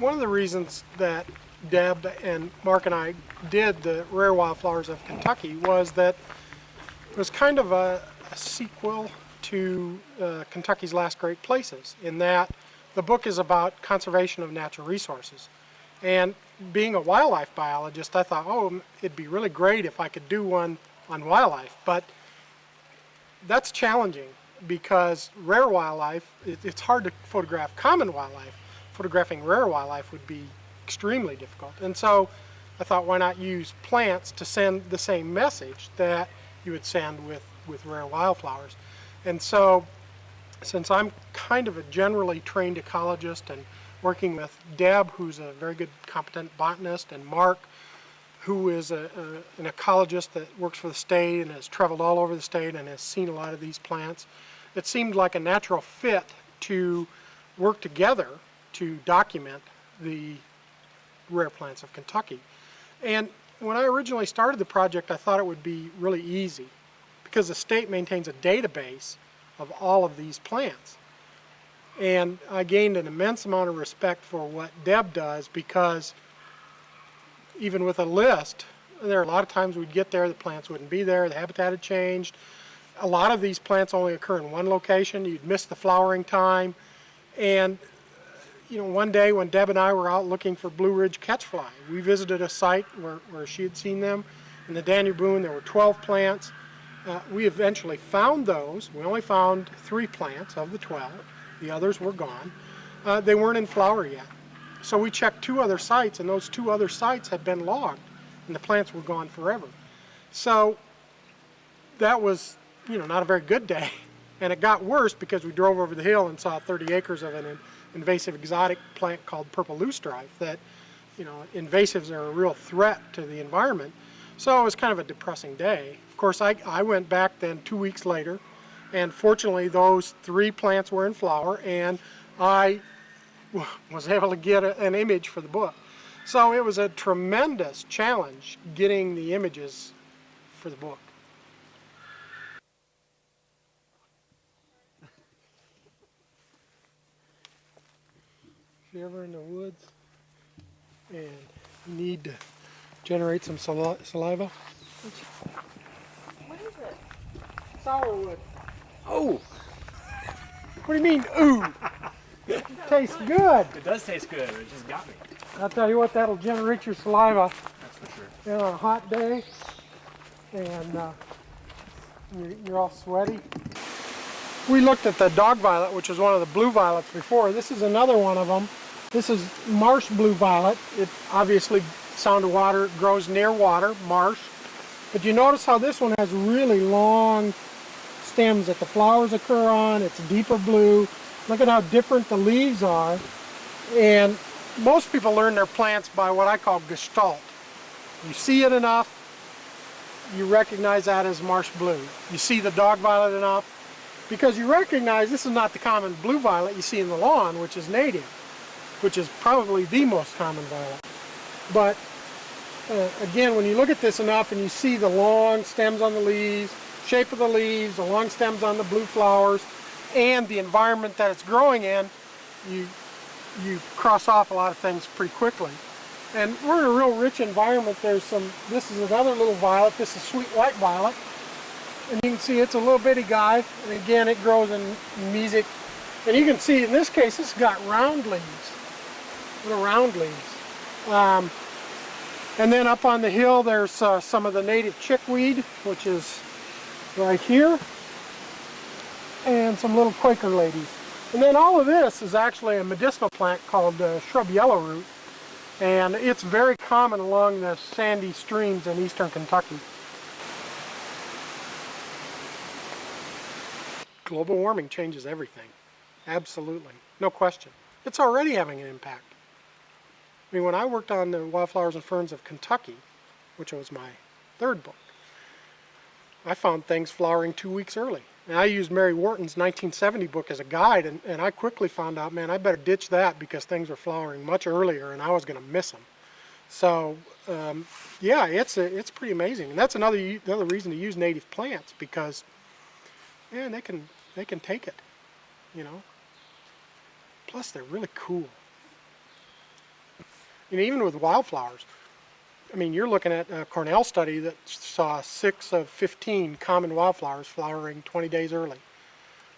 one of the reasons that Deb and Mark and I did the Rare Wildflowers of Kentucky was that it was kind of a sequel to Kentucky's Last Great Places, in that the book is about conservation of natural resources. And being a wildlife biologist, I thought, oh, it'd be really great if I could do one on wildlife. But that's challenging because rare wildlife, it's hard to photograph common wildlife. Photographing rare wildlife would be extremely difficult. And so I thought, why not use plants to send the same message that you would send with rare wildflowers. And so, since I'm kind of a generally trained ecologist and working with Deb, who's a very good competent botanist, and Mark, who is an ecologist that works for the state and has traveled all over the state and has seen a lot of these plants, it seemed like a natural fit to work together to document the rare plants of Kentucky. And when I originally started the project, I thought it would be really easy because the state maintains a database of all of these plants. And I gained an immense amount of respect for what Deb does, because even with a list, there are a lot of times we'd get there, the plants wouldn't be there, the habitat had changed. A lot of these plants only occur in one location. You'd miss the flowering time. And you know, one day when Deb and I were out looking for Blue Ridge catchfly, we visited a site where she had seen them. In the Danube Boone, there were 12 plants. We eventually found those. We only found 3 plants of the 12. The others were gone. They weren't in flower yet. So we checked 2 other sites, and those 2 other sites had been logged, and the plants were gone forever. So that was, you know, not a very good day. And it got worse because we drove over the hill and saw 30 acres of an invasive exotic plant called purple loosestrife that, you know, invasives are a real threat to the environment. So it was kind of a depressing day. Of course, I went back then 2 weeks later, and fortunately those 3 plants were in flower, and I was able to get an image for the book. So it was a tremendous challenge getting the images for the book. If you're ever in the woods and need to generate some saliva. What is it? Sourwood. Oh! What do you mean, ooh? It tastes good. It does taste good, it just got me. I'll tell you what, that'll generate your saliva. That's for sure. On a hot day, and you're all sweaty. We looked at the dog violet, which is one of the blue violets before. This is another one of them. This is marsh blue violet. It obviously, sound of water, grows near water, marsh. But you notice how this one has really long stems that the flowers occur on. It's deeper blue. Look at how different the leaves are. And most people learn their plants by what I call gestalt. You see it enough, you recognize that as marsh blue. You see the dog violet enough, because you recognize this is not the common blue violet you see in the lawn, which is native, which is probably the most common violet. But again, when you look at this enough and you see the long stems on the leaves, shape of the leaves, the long stems on the blue flowers, and the environment that it's growing in, you cross off a lot of things pretty quickly. And we're in a real rich environment. This is another little violet. This is sweet white violet. And you can see it's a little bitty guy. And again, it grows in mesic. And you can see in this case, it's got round leaves, little round leaves. And then up on the hill, there's some of the native chickweed, which is right here, and some little Quaker ladies. And then all of this is actually a medicinal plant called shrub yellowroot, and it's very common along the sandy streams in eastern Kentucky. Global warming changes everything. Absolutely. No question. It's already having an impact. I mean, when I worked on the Wildflowers and Ferns of Kentucky, which was my 3rd book, I found things flowering 2 weeks early. And I used Mary Wharton's 1970 book as a guide, and I quickly found out, man, I better ditch that because things were flowering much earlier and I was going to miss them. So, yeah, it's pretty amazing. And that's another reason to use native plants, because, man, they can take it, you know. Plus, they're really cool. You know, even with wildflowers, I mean, you're looking at a Cornell study that saw 6 of 15 common wildflowers flowering 20 days early.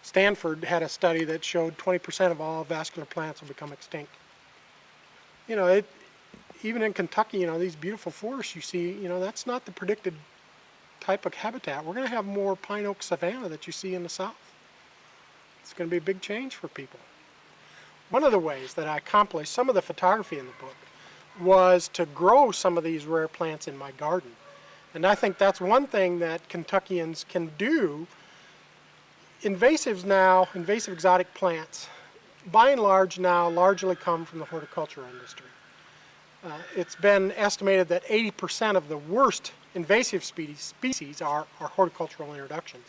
Stanford had a study that showed 20% of all vascular plants will become extinct. You know, even in Kentucky, you know, these beautiful forests you see, you know, that's not the predicted type of habitat. We're going to have more pine oak savanna that you see in the south. It's going to be a big change for people. One of the ways that I accomplished some of the photography in the book was to grow some of these rare plants in my garden. And I think that's one thing that Kentuckians can do. Invasives now, invasive exotic plants, by and large now largely come from the horticultural industry. It's been estimated that 80% of the worst invasive species are horticultural introductions.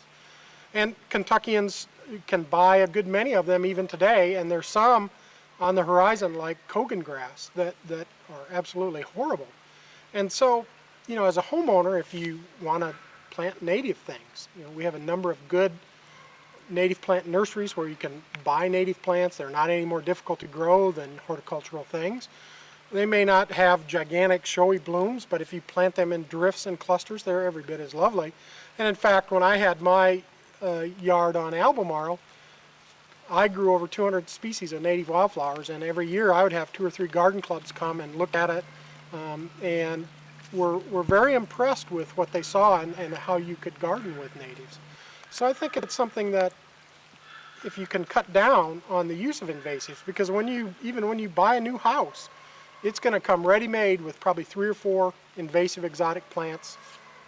And Kentuckians can buy a good many of them even today, and there's some on the horizon like Kogan grass that are absolutely horrible. And so, you know, as a homeowner, if you want to plant native things, you know, we have a number of good native plant nurseries where you can buy native plants. They're not any more difficult to grow than horticultural things. They may not have gigantic showy blooms, but if you plant them in drifts and clusters, they're every bit as lovely. And in fact, when I had my yard on Albemarle, I grew over 200 species of native wildflowers, and every year I would have 2 or 3 garden clubs come and look at it, and were very impressed with what they saw and how you could garden with natives. So I think it's something that if you can cut down on the use of invasives, because even when you buy a new house, it's going to come ready-made with probably 3 or 4 invasive exotic plants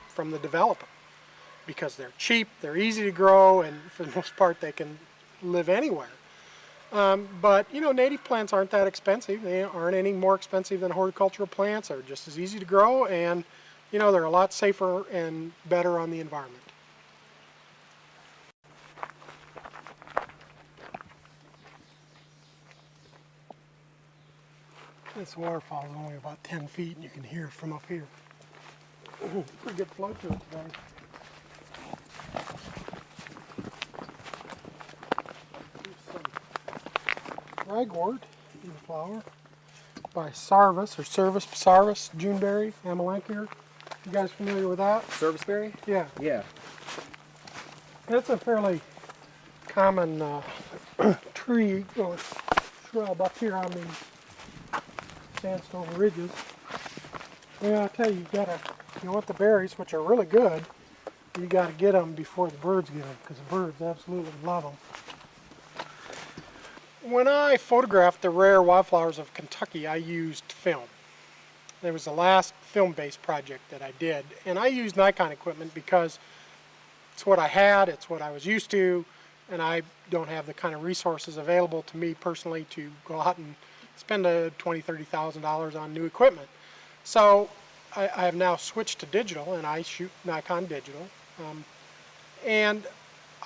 from the developer, because they're cheap, they're easy to grow, and for the most part they can live anywhere. But you know, native plants aren't that expensive. They aren't any more expensive than horticultural plants. They're just as easy to grow, and you know, they're a lot safer and better on the environment. This waterfall is only about 10 feet, and you can hear it from up here. Pretty good flow to it today. Ragwort in flower by Sarvis Juneberry, Amelanchier. You guys familiar with that? Serviceberry? Yeah. Yeah. It's a fairly common tree or shrub up here on these sandstone ridges. Yeah, I tell you, you want the berries, which are really good, you got to get them before the birds get them, because the birds absolutely love them. When I photographed the rare wildflowers of Kentucky, I used film. It was the last film-based project that I did, and I used Nikon equipment because it's what I had, it's what I was used to, and I don't have the kind of resources available to me personally to go out and spend $20,000–$30,000 on new equipment. So I have now switched to digital, and I shoot Nikon digital. And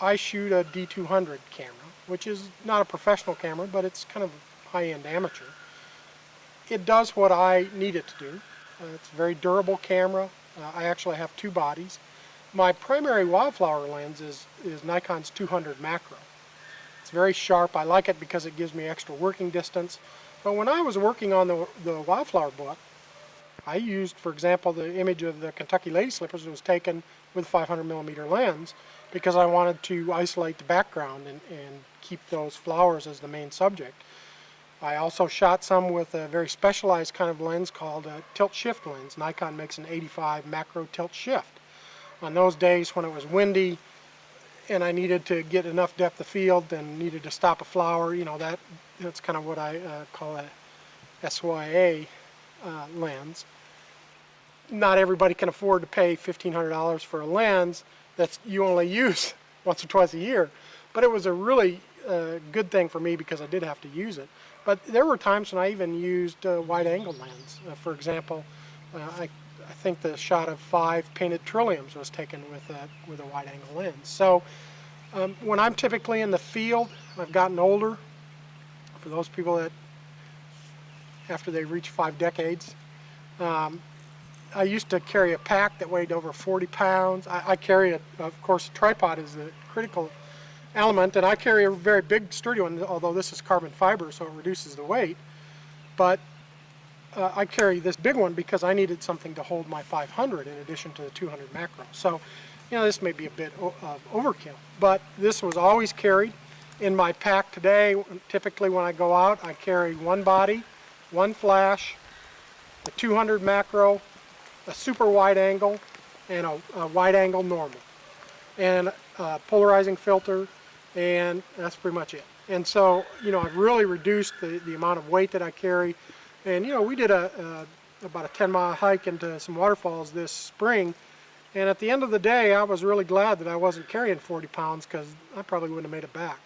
I shoot a D200 camera, which is not a professional camera, but it's kind of high-end amateur. It does what I need it to do. It's a very durable camera. I actually have 2 bodies. My primary wildflower lens is Nikon's 200 macro. It's very sharp. I like it because it gives me extra working distance. But when I was working on the wildflower book, I used, for example, the image of the Kentucky lady slippers was taken with 500mm lens because I wanted to isolate the background and keep those flowers as the main subject. I also shot some with a very specialized kind of lens called a tilt shift lens. Nikon makes an 85 macro tilt shift. On those days when it was windy and I needed to get enough depth of field and needed to stop a flower, you know, that's kind of what I call a SYA lens. Not everybody can afford to pay $1,500 for a lens that you only use once or twice a year, but it was a really good thing for me because I did have to use it. But there were times when I even used a wide-angle lens. For example, I think the shot of 5 painted trilliums was taken with a wide-angle lens. So when I'm typically in the field, I've gotten older. For those people that, after they reach 5 decades, I used to carry a pack that weighed over 40 pounds. I carry, of course, a tripod is the critical element, and I carry a very big, sturdy one, although this is carbon fiber, so it reduces the weight. But I carry this big one because I needed something to hold my 500 in addition to the 200 macro. So, you know, this may be a bit of overkill, but this was always carried in my pack today. Typically when I go out, I carry one body, one flash, a 200 macro, a super wide angle, and a wide angle normal, and a polarizing filter, and that's pretty much it. And so, you know, I've really reduced the amount of weight that I carry. And, you know, we did about a 10-mile hike into some waterfalls this spring, and at the end of the day, I was really glad that I wasn't carrying 40 pounds because I probably wouldn't have made it back.